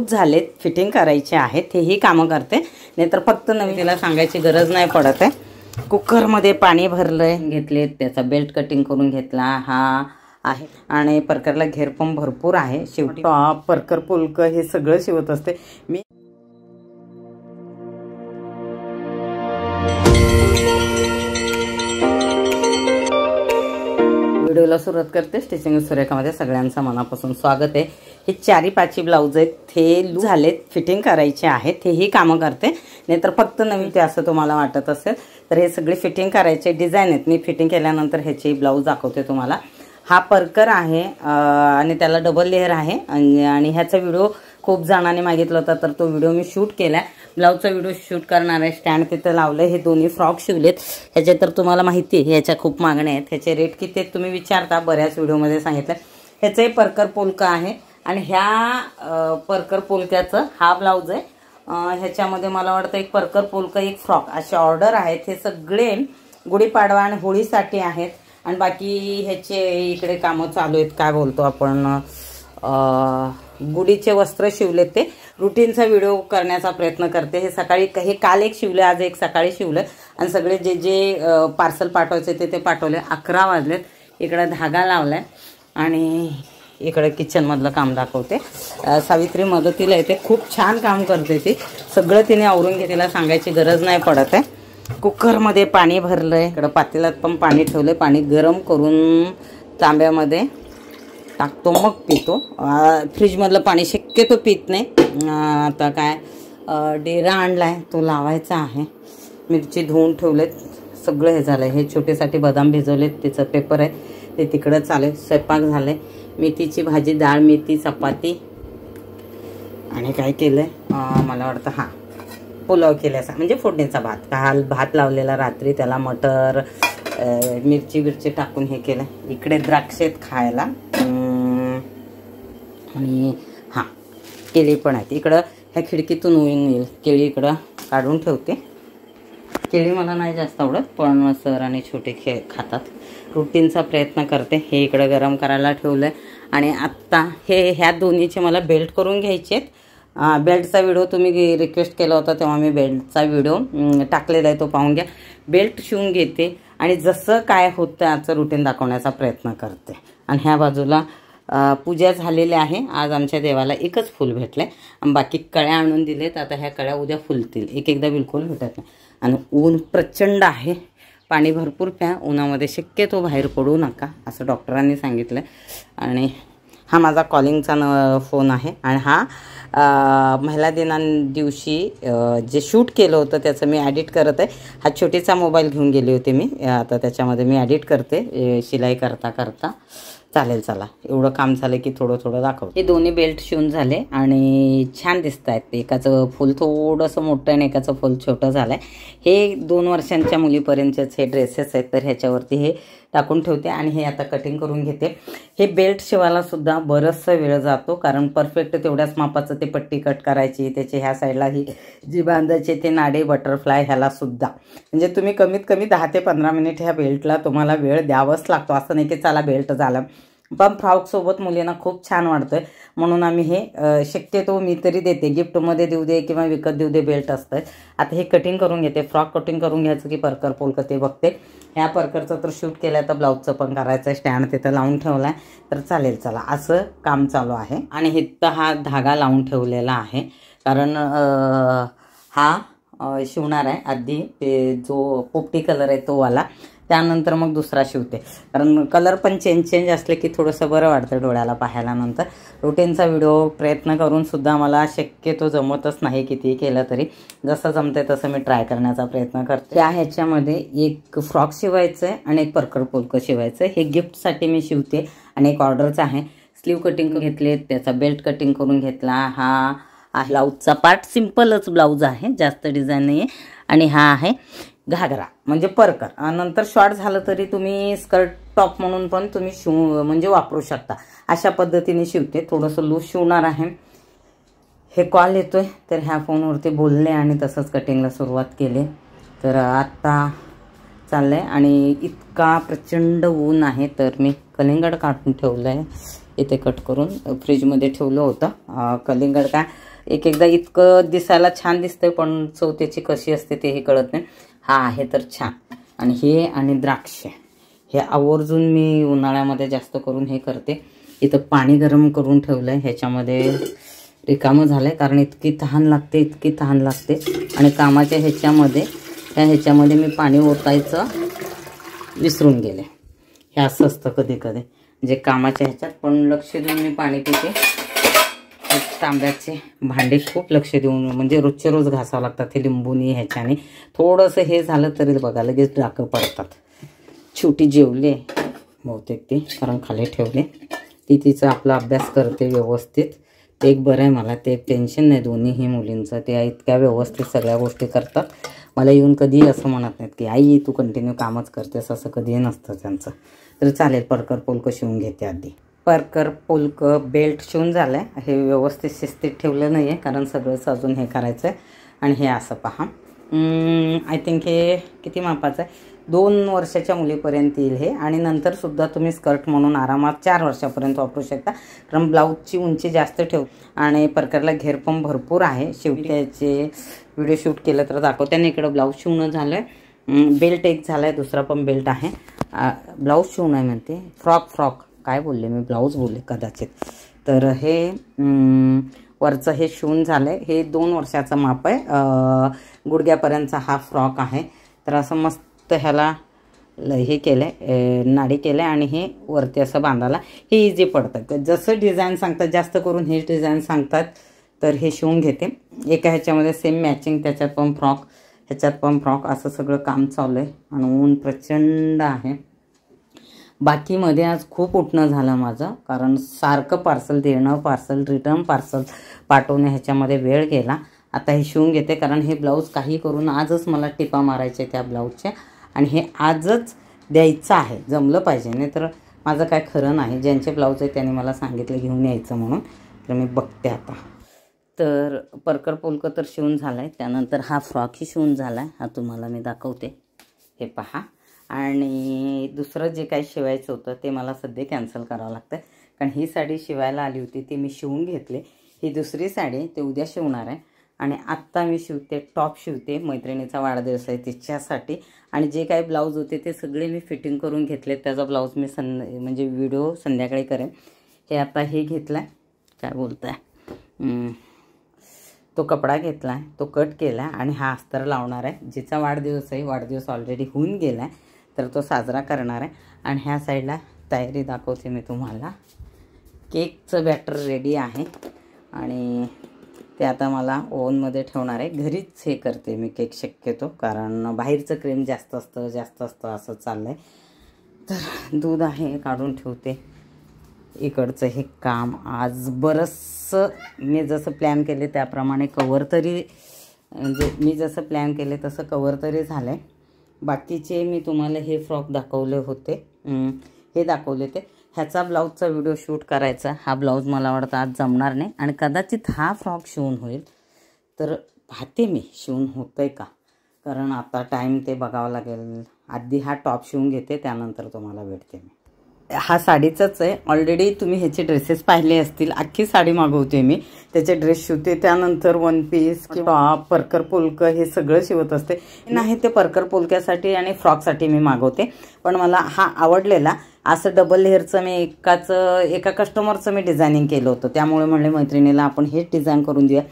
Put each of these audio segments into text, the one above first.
Loose झालेत, fitting करायचे आहेत, हेही कामं करते. नाहीतर फक्त नवीन तिला सांगायची गरज नाही पडत आहे. कुकरमध्ये पाणी भरलंय, घेतले, त्याचा बेल्ट कटिंग करून घेतला हा आहे. आणि परकरला घेर पण भरपूर आहे. शेवटी टॉप, परकर, पुलक हे सगळं शिवत असते मी. व्हिडिओला सुरुवात करते. स्टिचिंग सुरेखामध्ये सगळ्यांचं मनापासून स्वागत आहे. हे 4-5 ब्लाऊज आहेत, हे लूज झालेत, फिटिंग करायचे आहेत, हेही कामं करते. नाहीतर फक्त नवीन ते असं तुम्हाला वाटत असेल तर हे सगळे फिटिंग करायचे डिझाईन आहेत. मी फिटिंग केल्यानंतर ह्याचे ब्लाऊज दाखवते तुम्हाला. हा परकर आहे आणि त्याला डबल लेअर आहे आणि ह्याचा व्हिडिओ खूप जणांनी मागितला होता तर तो व्हिडिओ मी शूट केला. ब्लाऊजचा व्हिडिओ शूट करणार आहे. स्टँड तिथं लावलं. हे दोन्ही फ्रॉक शिवलेत. ह्याचे तर तुम्हाला माहिती आहे ह्याच्या खूप मागण्या आहेत. ह्याचे रेट किती आहेत तुम्ही विचारता, बऱ्याच व्हिडिओमध्ये सांगितलं. ह्याचंही परकर पोलका आहे आणि ह्या परकर पोलक्याचं हा ब्लाऊज आहे. ह्याच्यामध्ये मला वाटतं एक परकर पोलका, एक फ्रॉक असे ऑर्डर आहेत. हे सगळे गुढीपाडवा आणि होळीसाठी आहेत. आणि बाकी ह्याचे इकडे कामं चालू आहेत, काय बोलतो आपण, गुढीचे वस्त्र शिवलेत. ते रुटीनचा व्हिडिओ करण्याचा प्रयत्न करते. हे सकाळी, हे काल एक शिवले, आज एक सकाळी शिवलं आणि सगळे जे जे पार्सल पाठवायचे ते पाठवले. 11 वाजलेत. इकडे धागा लावलाय आणि इकडे किचनमधलं काम दाखवते. सावित्री मदतीला येते, खूप छान काम करते ती. सगळं तिने आवरून घे, तिला सांगायची गरज नाही पडत आहे. कुकरमध्ये पाणी भरलंय. इकडं पातेल्यात पण पाणी ठेवलंय. पाणी गरम करून तांब्यामध्ये टाकतो, मग पितो. फ्रीजमधलं पाणी शक्यतो पित नाही. आता काय डेरा आणलाय, तो लावायचा आहे. मिरची धुवून ठेवलेत, सगळं हे झालंय. हे छोटेसाठी बदाम भिजवलेत, त्याचं पेपर आहे ते तिकडं चालेल. स्वयंपाक झालाय. मेथीची भाजी, डाळ, मेथी, चपाती आणि काय केलंय मला वाटतं हां पुलाव केल्याचा, म्हणजे फोडणीचा भात. काल भात लावलेला रात्री, त्याला मटर, मिरची टाकून हे केलं. इकडे द्राक्षेत खायला आणि हां केळी पण आहेत. इकडं ह्या खिडकीतून येईल केळी, इकडं काढून ठेवते. केळी मला नाही जास्त आवडत, पण सर आणि छोटे खातात. रुटीनचा प्रयत्न करते. हे इकडं गरम करायला ठेवलं आहे. आणि आत्ता ह्या दोन्हीचे मला बेल्ट करून घ्यायचे आहेत. बेल्टचा व्हिडिओ तुम्ही रिक्वेस्ट केला होता तेव्हा मी बेल्टचा व्हिडिओ टाकलेला आहे, तो पाहून घ्या. बेल्ट शिवून घेते आणि जसं काय होतं त्याचं रुटीन दाखवण्याचा प्रयत्न करते. आणि ह्या बाजूला पूजा झालेली आहे. आज आमच्या देवाला एकच फूल भेटलं आहे आणि बाकी कळ्या आणून दिलेत. आता ह्या कळ्या उद्या फुलतील. एकदा बिलकुल भेटत नाही. आणि ऊन प्रचंड आहे. पाणी भरपूर प्या. उन्हामध्ये शक्यतो बाहेर पडू नका असं डॉक्टरांनी सांगितलं. आणि हा माझा कॉलिंगचा फोन आहे. आणि हा महिला दिवशी जे शूट केलं होतं त्याचं मी ॲडिट करत आहे. हा छोटीचा मोबाईल घेऊन गेले होते मी. आता त्याच्यामध्ये मी ॲडिट करते शिलाई करता करता. चालेल, चला एवढं काम झालं की थोडं दाखव. हे दोन्ही बेल्ट शिवून झाले आणि छान दिसत आहेत. एकाचं फुल थोडंसं मोठं आणि एकाचं फुल छोटं झालं आहे. हे 2 वर्षांच्या मुलीपर्यंतचे हे ड्रेसेस आहेत, तर ह्याच्यावरती हे टाकून ठेवते आणि हे आता कटिंग करून घेते. हे बेल्ट शिवायला सुद्धा बरंचसा वेळ जातो, कारण परफेक्ट तेवढ्याच मापाचं ते पट्टी कट करायची, त्याचे ह्या साईडला ही जी बांधायचे ते नाडे, बटरफ्लाय, ह्याला सुद्धा म्हणजे तुम्ही कमीत कमी 10 ते 15 मिनिट ह्या बेल्टला तुम्हाला वेळ द्यावाच लागतो. असं नाही की चला बेल्ट झाला. पण फ्रॉकसोबत मुलींना खूप छान वाटतंय म्हणून आम्ही हे शक्यतो मी तरी देते, गिफ्टमध्ये देऊ दे किंवा विकत देऊ दे, बेल्ट असतं. आता हे कटिंग करून घेते. फ्रॉक कटिंग करून घ्यायचं की परकर पोलक ते बघते. ह्या परकरचं तर शूट केलं आहे, तर ब्लाऊजचं पण करायचं आहे. स्टँड तिथं लावून ठेवला आहे, तर चालेल, चला असं काम चालू आहे. आणि इथं हा धागा लावून ठेवलेला आहे, कारण हा शिवणार आहे आधी. ते जो पोपटी कलर आहे तो वाला, त्यानंतर मग दुसरा शिवते. कारण कलर पण चेंज असले की थोडंसं बरं वाटतं डोळ्याला पाहायला. नंतर रुटीनचा व्हिडिओ प्रयत्न करून सुद्धा मला शक्यतो जमतच नाही, कितीही केलं तरी. जसं जमतंय तसं मी ट्राय करण्याचा प्रयत्न करते. त्या ह्याच्यामध्ये एक फ्रॉक शिवायचं आहे आणि एक परकर पोलकं शिवायचं आहे. हे गिफ्टसाठी मी शिवते आणि एक ऑर्डरचं आहे. स्लीव कटिंग घेतले, त्याचा बेल्ट कटिंग करून घेतला. हा ब्लाऊजचा पार्ट सिम्पलच ब्लाऊज आहे, जास्त डिझाईन नाही आहे. आणि हा आहे घागरा म्हणजे परकर. नंतर शॉर्ट झालं तरी तुम्ही स्कर्ट टॉप म्हणून पण तुम्ही म्हणजे वापरू शकता. अशा पद्धतीने शिवते. थोडंसं लूज शिवणार आहे. हे कॉल येतोय तर ह्या फोनवरती बोलले आणि तसंच कटिंगला सुरुवात केली. तर आत्ता चाललंय आणि इतका प्रचंड ऊन आहे तर मी कलिंगड काढून ठेवलं आहे इथे, कट करून फ्रीजमध्ये ठेवलं होतं. कलिंगड काय एक एकदा इतकं दिसायला छान दिसतंय पण चव त्याची कशी असते तेही कळत नाही. हा आहे तर छान. आणि हे आणि द्राक्ष हे आवर्जून मी उन्हाळ्यामध्ये जास्त करून हे करते. इथं पाणी गरम करून ठेवलं आहे, ह्याच्यामध्ये रिकामं झालं आहे कारण इतकी तहान लागते आणि कामाच्या ह्याच्यामध्ये मी पाणी ओतायचं विसरून गेले. हे असं असतं कधी कधी म्हणजे कामाच्या ह्याच्यात, पण लक्ष देऊन मी पाणी पिते. तांब्याचे भांडे खूप लक्ष देऊन म्हणजे रोजचे रोज घासावं लागतात. हे लिंबूनी ह्याच्याने थोडंसं हे झालं तरी बघा लगेच डाकं पडतात. छोटी जेवले बहुतेक ती, कारण खाली ठेवले. ती तिचा आपला अभ्यास करते व्यवस्थित. ते एक बरं आहे मला, ते टेन्शन नाही दोन्हीही मुलींचं. ते इतक्या व्यवस्थित सगळ्या गोष्टी करतात. मला येऊन कधीही असं म्हणत नाहीत की आई तू कंटिन्यू कामच करतेस, असं कधीही नसतं त्यांचं. तर चालेल, परकर पोलकं शिवून घेते आधी. परकर पोलकं बेल्ट शिवून झालं आहे. हे व्यवस्थित शिस्तीत ठेवलं नाही आहे कारण सगळंच अजून हे करायचं आहे. आणि हे असं पहा, आय थिंक हे किती मापाचं आहे, 2 वर्षाच्या मुलीपर्यंत येईल हे. आणि नंतरसुद्धा तुम्ही स्कर्ट म्हणून आरामात 4 वर्षापर्यंत वापरू शकता कारण ब्लाऊजची उंची जास्त ठेव. आणि परकरला घेर पण भरपूर आहे. शेवटी त्याचे व्हिडिओ शूट केलं तर दाखवते. आणि इकडं ब्लाऊज शिवणं झालं आहे, बेल्ट एक झाला आहे, दुसरा पण बेल्ट आहे. ब्लाऊज शिवणं आहे म्हणते, फ्रॉक काय बोलले मी, ब्लाऊज बोलले कदाचित. तर हे वरचं हे शिवून झालं आहे. हे 2 वर्षाचं माप आहे, गुडघ्यापर्यंतचा हा फ्रॉक आहे. तर असं मस्त ह्याला हे केलं आहे, नाडी केलं आहे. आणि हे वरती असं बांधायला हे इझी पडतं. जसं डिझाईन सांगतात, जास्त करून हे डिझाईन सांगतात तर हे शिवून घेते. एका ह्याच्यामध्ये सेम मॅचिंग, त्याच्यात पण फ्रॉक, ह्याच्यात पण फ्रॉक, असं सगळं काम चालू आहे. आणि ऊन प्रचंड आहे. बाकीमध्ये आज खूप उठणं झालं माझं कारण सारखं पार्सल देणं, पार्सल रिटर्न, पार्सल पाठवणं, ह्याच्यामध्ये वेळ गेला. आता हे शिवून घेते कारण हे ब्लाऊज काही करून आजच मला टिपा मारायचे त्या ब्लाऊजच्या. आणि हे आजच द्यायचं आहे, जमलं पाहिजे, नाही तर माझं काय खरं नाही. ज्यांचे ब्लाऊज आहे त्यांनी मला सांगितलं घेऊन यायचं म्हणून, तर मी बघते आता. तर परकर पोलकं तर शिवून झालं आहे. त्यानंतर हा फ्रॉकही शिवून झाला आहे, हा तुम्हाला मी दाखवते, हे पहा. आणि दुसरं जे काही शिवायचं होतं ते मला सध्या कॅन्सल करावं लागतं कारण ही साडी शिवायला आली होती, ती मी शिवून घेतली. ही दुसरी साडी ते उद्या शिवणार आहे. आणि आत्ता मी शिवते, टॉप शिवते, मैत्रिणीचा वाढदिवस आहे तिच्यासाठी. आणि जे काही ब्लाऊज होते ते सगळे मी फिटिंग करून घेतले. त्याचा ब्लाऊज मी म्हणजे व्हिडिओ संध्याकाळी करेन. हे आता हे घेतला आहे, काय बोलताय, तो कपडा घेतला आहे, तो कट केला आहे आणि हा अस्तर लावणार आहे. जिचा वाढदिवस आहे, वाढदिवस ऑलरेडी होऊन गेला आहे, तर तो साजरा करणार आहे. आणि ह्या साईडला तयारी दाखवते मी तुम्हाला. केकचं बॅटर रेडी आहे आणि ते आता मला ओव्हनमध्ये ठेवणार आहे. घरीच हे करते मी केक शक्यतो, कारण बाहेरचं क्रीम जास्त असतं असं चाललं आहे. तर दूध आहे, काढून ठेवते. इकडचं हे काम आज बरंचसं मी जसं प्लॅन केले त्याप्रमाणे कवर तरी, म्हणजे मी जसं प्लॅन केले तसं कवर तरी झालं आहे. बाकीचे मी तुम्हाला हे फ्रॉक दाखवले होते, हे दाखवले ते. ह्याचा ब्लाऊजचा व्हिडिओ शूट करायचा. हा ब्लाऊज मला वाटतं आज जमणार नाही आणि कदाचित हा फ्रॉक शिवून होईल. तर पाहते मी शिवून होतं आहे का, कारण आता टाईम ते बघावं लागेल. आधी हा टॉप शिवून घेते, त्यानंतर तुम्हाला भेटते मी. हा साडीचाच आहे. ऑलरेडी तुम्ही ह्याचे ड्रेसेस पाहिले असतील. अख्खी साडी मागवते मी, त्याचे ड्रेस शिवते, त्यानंतर वन पीस टॉप, परकर पोलकं हे सगळं शिवत असते. नाही ते परकर पोलक्यासाठी आणि फ्रॉकसाठी मी मागवते. पण मला हा आवडलेला असं डबल लेअरचं मी एका कस्टमरचं मी डिझायनिंग केलं होतं, त्यामुळे म्हणले मैत्रिणीला आपण हेच डिझाईन करून देऊया.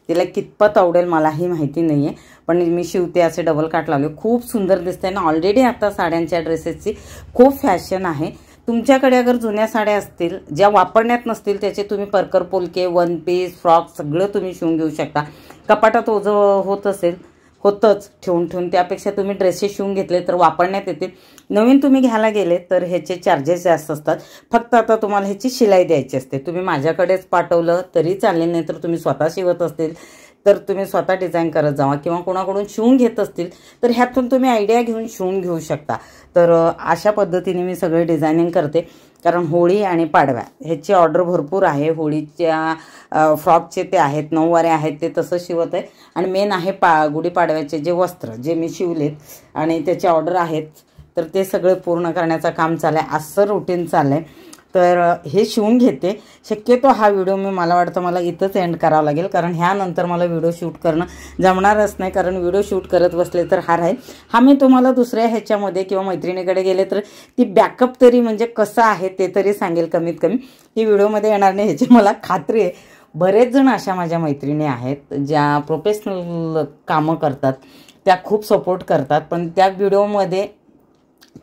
तिला कितपत आवडेल मलाही माहिती नाही आहे, पण मी शिवते. असे डबल काट लावले, खूप सुंदर दिसते ना. ऑलरेडी आता साड्यांच्या ड्रेसेसची खूप फॅशन आहे. तुमच्याकडे अगर जुन्या साड्या असतील ज्या वापरण्यात नसतील, त्याचे तुम्ही परकर पोलके, वन पीस, फ्रॉक सगळं तुम्ही शिवून घेऊ शकता. कपाटात ओझं होतंच ठेवून, त्यापेक्षा तुम्ही ड्रेसेस शिवून घेतले तर वापरण्यात येतील. नवीन तुम्ही घ्यायला गेले तर ह्याचे चार्जेस जास्त असतात. फक्त आता तुम्हाला ह्याची शिलाई द्यायची असते. तुम्ही माझ्याकडेच पाठवलं तरी चालेल, नाही तर तुम्ही स्वतः शिवत असतील तर तुम्ही स्वतः डिझाईन करत जावा, किंवा कोणाकडून शिवून घेत असतील तर ह्यातून तुम्ही आयडिया घेऊन शिवून घेऊ शकता. तर अशा पद्धतीने मी सगळे डिझायनिंग करते, कारण होळी आणि पाडव्या ह्याची ऑर्डर भरपूर आहे. होळीच्या फ्रॉकचे ते आहेत, नऊवारे आहेत, ते तसं शिवत आहे. आणि मेन आहे गुढीपाडव्याचे जे वस्त्र जे मी शिवलेत आणि त्याचे ऑर्डर आहेत, तर ते सगळे पूर्ण करण्याचं काम चाललं आहे. असं रुटीन चाललं आहे. तर हे शिवून घेते. शक्यतो हा व्हिडिओ मला वाटतं मला इथंच एंड करावा लागेल, कारण ह्यानंतर मला व्हिडिओ शूट करणं जमणारच नाही, कारण व्हिडिओ शूट करत बसले तर हा राहील. हा मी तुम्हाला दुसऱ्या ह्याच्यामध्ये किंवा मैत्रिणीकडे गेले तर ती बॅकअप तरी म्हणजे कसं आहे ते तरी सांगेल कमीत कमी. ही व्हिडिओमध्ये येणार नाही ह्याची मला खात्री आहे. बरेच जण अशा माझ्या मैत्रिणी आहेत ज्या प्रोफेशनल कामं करतात, त्या खूप सपोर्ट करतात, पण त्या व्हिडिओमध्ये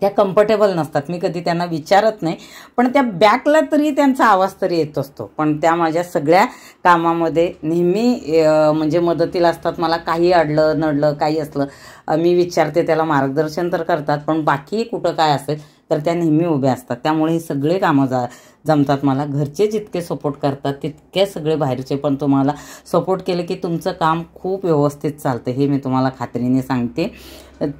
त्या कम्फर्टेबल नसतात. मी कधी त्यांना विचारत नाही, पण त्या बॅकला तरी त्यांचा आवाज तरी येत असतो. पण त्या माझ्या सगळ्या कामामध्ये नेहमी म्हणजे मदतीला असतात. मला काही अडलं नडलं काही असलं मी विचारते, त्याला मार्गदर्शन तर करतात, पण बाकी कुठं काय असेल तर त्या नेहमी उभ्या असतात. त्यामुळे हे सगळे कामं जमतात मला. घरचे जितके सपोर्ट करतात तितके सगळे बाहेरचे पण तुम्हाला सपोर्ट केले की तुमचं काम खूप व्यवस्थित चालतं, हे मी तुम्हाला खात्रीने सांगते.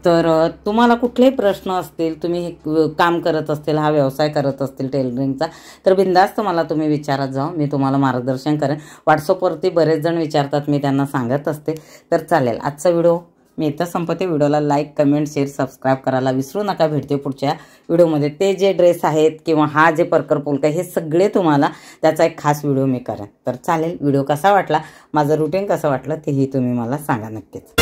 तर तुम्हाला कुठलेही प्रश्न असतील, तुम्ही हे काम करत असतील, हा व्यवसाय करत असतील टेलरिंगचा, तर बिनधास्त मला तुम्ही विचारत जाऊ, मी तुम्हाला मार्गदर्शन करेन. व्हॉट्सअपवरती बरेच जण विचारतात, मी त्यांना सांगत असते. तर चालेल, आजचा व्हिडिओ मी इथं संपते. व्हिडिओला लाईक, कमेंट, शेअर, सबस्क्राईब करायला विसरू नका. भेटते पुढच्या व्हिडिओमध्ये. ते जे ड्रेस आहेत किंवा हा जे परकर पोलका हे सगळे तुम्हाला त्याचा एक खास व्हिडिओ मी करेन. तर चालेल, व्हिडिओ कसा वाटला, माझं रुटीन कसं वाटलं तेही तुम्ही मला सांगा नक्कीच.